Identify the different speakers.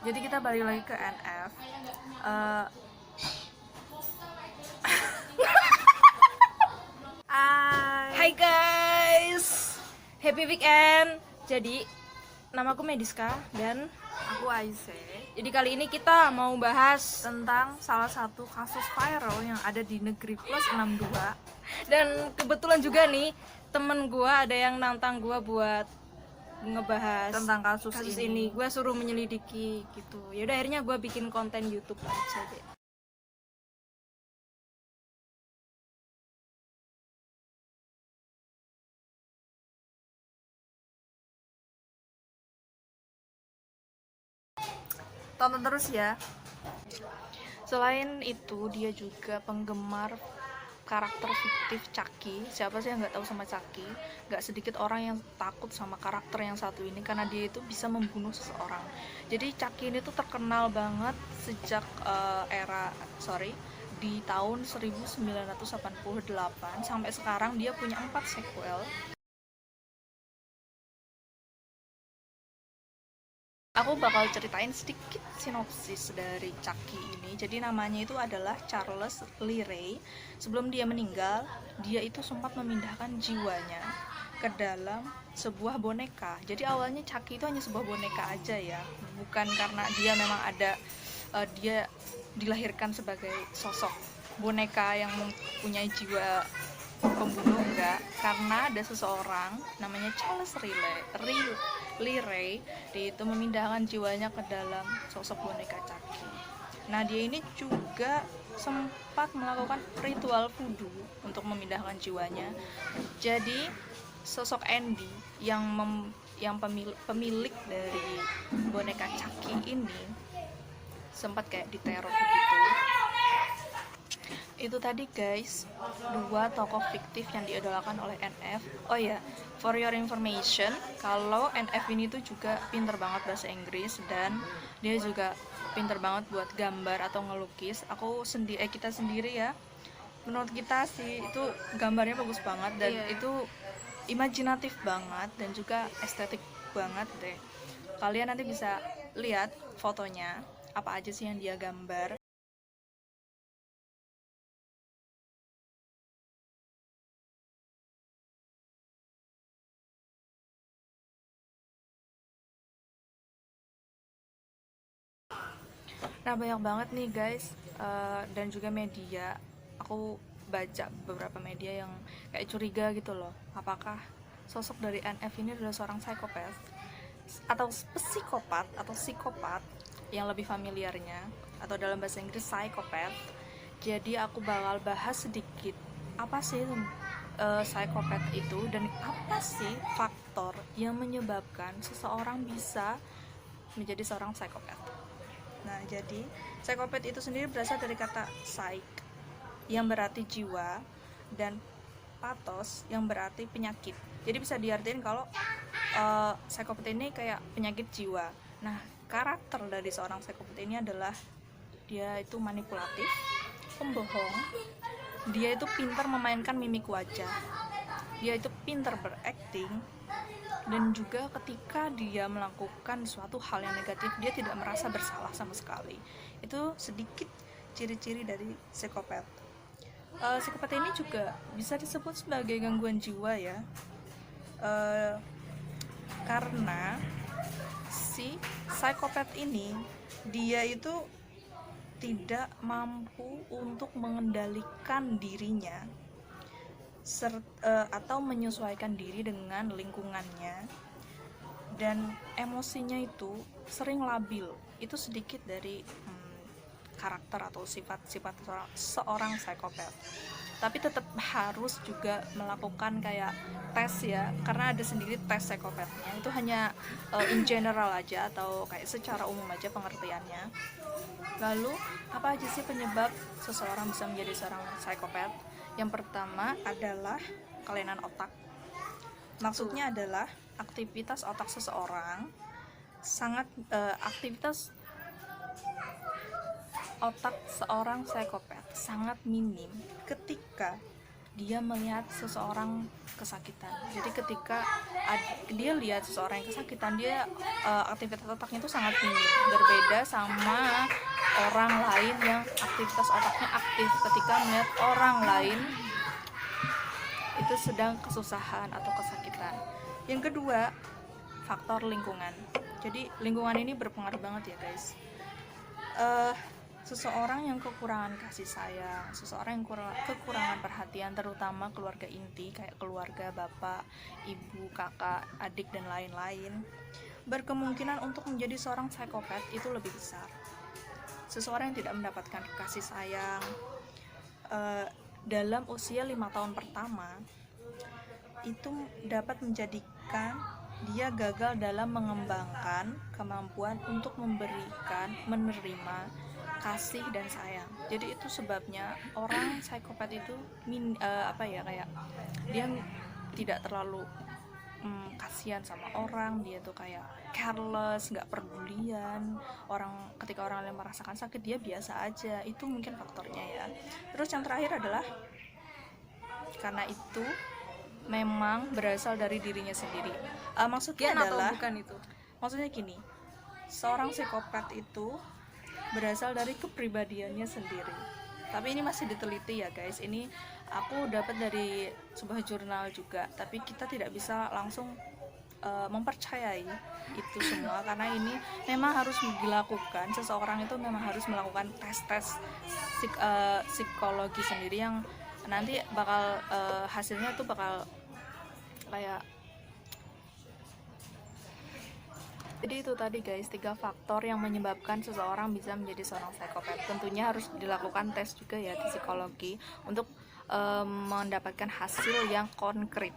Speaker 1: Jadi kita balik lagi ke NF. Eh,
Speaker 2: Hai guys, happy weekend. Jadi namaku Mediska dan
Speaker 1: aku Aisyah.
Speaker 2: jadi kali ini kita mau bahas
Speaker 1: Tentang salah satu kasus viral yang ada di negeri plus 62.
Speaker 2: dan kebetulan juga nih temen gua ada yang nantang gua buat ngebahas
Speaker 1: Tentang kasus
Speaker 2: ini. Gua suruh menyelidiki gitu. Yaudah akhirnya gua bikin konten YouTube aja deh.
Speaker 1: Tonton terus ya.
Speaker 2: Selain itu dia juga penggemar karakter fiktif Chucky. Siapa sih yang nggak tahu sama Chucky? Nggak sedikit orang yang takut sama karakter yang satu ini karena dia itu bisa membunuh seseorang. Jadi Chucky ini tuh terkenal banget sejak di tahun 1988 sampai sekarang dia punya 4 sequel. Aku bakal ceritain sedikit sinopsis dari Chucky ini. Jadi namanya itu adalah Charles Lee Ray. Sebelum dia meninggal, dia itu sempat memindahkan jiwanya ke dalam sebuah boneka. Jadi awalnya Chucky itu hanya sebuah boneka aja ya, bukan karena dia memang ada dia dilahirkan sebagai sosok boneka yang mempunyai jiwa pembunuh, enggak, karena ada seseorang namanya Charles Lee Ray, dia itu memindahkan jiwanya ke dalam sosok boneka Chucky. Nah dia ini juga sempat melakukan ritual voodoo untuk memindahkan jiwanya. Jadi sosok Andy yang pemilik dari boneka Chucky ini sempat kayak diteror gitu. Itu tadi guys, dua tokoh fiktif yang diidolakan oleh NF. Oh ya, for your information, kalau NF ini tuh juga pinter banget bahasa Inggris dan dia juga pinter banget buat gambar atau ngelukis. Kita sendiri ya, menurut kita sih itu gambarnya bagus banget dan itu imajinatif banget dan juga estetik banget deh. Kalian nanti bisa lihat fotonya apa aja sih yang dia gambar. Nah banyak banget nih guys, dan juga media. Aku baca beberapa media yang kayak curiga gitu loh, apakah sosok dari NF ini adalah seorang psikopat atau psikopat atau psikopat yang lebih familiarnya, atau dalam bahasa Inggris psikopat. Jadi aku bakal bahas sedikit apa sih psikopat itu dan apa sih faktor yang menyebabkan seseorang bisa menjadi seorang psikopat. Nah, jadi psikopat itu sendiri berasal dari kata psych yang berarti jiwa dan pathos yang berarti penyakit. Jadi bisa diartikan kalau psikopat ini kayak penyakit jiwa. Nah, karakter dari seorang psikopat ini adalah dia itu manipulatif, pembohong, dia itu pintar memainkan mimik wajah, dia itu pintar berakting, dan juga ketika dia melakukan suatu hal yang negatif dia tidak merasa bersalah sama sekali. Itu sedikit ciri-ciri dari psikopat. Psikopat ini juga bisa disebut sebagai gangguan jiwa ya, karena si psikopat ini dia itu tidak mampu untuk mengendalikan dirinya atau menyesuaikan diri dengan lingkungannya, dan emosinya itu sering labil. Itu sedikit dari karakter atau sifat-sifat seorang psikopat. Tapi tetap harus juga melakukan kayak tes ya, karena ada sendiri tes psikopatnya. Itu hanya in general aja atau kayak secara umum aja pengertiannya. Lalu apa aja sih penyebab seseorang bisa menjadi seorang psikopat? Yang pertama adalah kelainan otak. Maksudnya adalah aktivitas otak seseorang aktivitas otak seorang psikopat sangat minim ketika dia melihat seseorang kesakitan. Jadi ketika dia lihat seseorang yang kesakitan, dia aktivitas otaknya itu sangat tinggi, berbeda sama orang lain yang aktivitas otaknya aktif ketika melihat orang lain itu sedang kesusahan atau kesakitan. Yang kedua, faktor lingkungan. Jadi lingkungan ini berpengaruh banget ya guys. Seseorang yang kekurangan kasih sayang, seseorang yang kekurangan perhatian, terutama keluarga inti kayak keluarga bapak, ibu, kakak, adik dan lain-lain, berkemungkinan untuk menjadi seorang psikopat itu lebih besar. Seseorang yang tidak mendapatkan kasih sayang dalam usia 5 tahun pertama itu dapat menjadikan dia gagal dalam mengembangkan kemampuan untuk memberikan, menerima kasih dan sayang. Jadi itu sebabnya orang psikopat itu kayak dia tidak terlalu kasihan sama orang, dia tuh kayak careless, nggak pedulian orang. Ketika orang lain merasakan sakit dia biasa aja. Itu mungkin faktornya ya. Terus yang terakhir adalah karena itu memang berasal dari dirinya sendiri. Maksudnya adalah
Speaker 1: bukan itu.
Speaker 2: Maksudnya gini, seorang psikopat itu berasal dari kepribadiannya sendiri. Tapi ini masih diteliti ya guys. Ini aku dapat dari sebuah jurnal juga. Tapi kita tidak bisa langsung mempercayai itu semua karena ini memang harus dilakukan. Seseorang itu memang harus melakukan tes psikologi sendiri yang nanti bakal hasilnya tuh bakal kayak. Jadi itu tadi guys, 3 faktor yang menyebabkan seseorang bisa menjadi seorang psikopat. Tentunya harus dilakukan tes juga ya di psikologi untuk mendapatkan hasil yang konkret.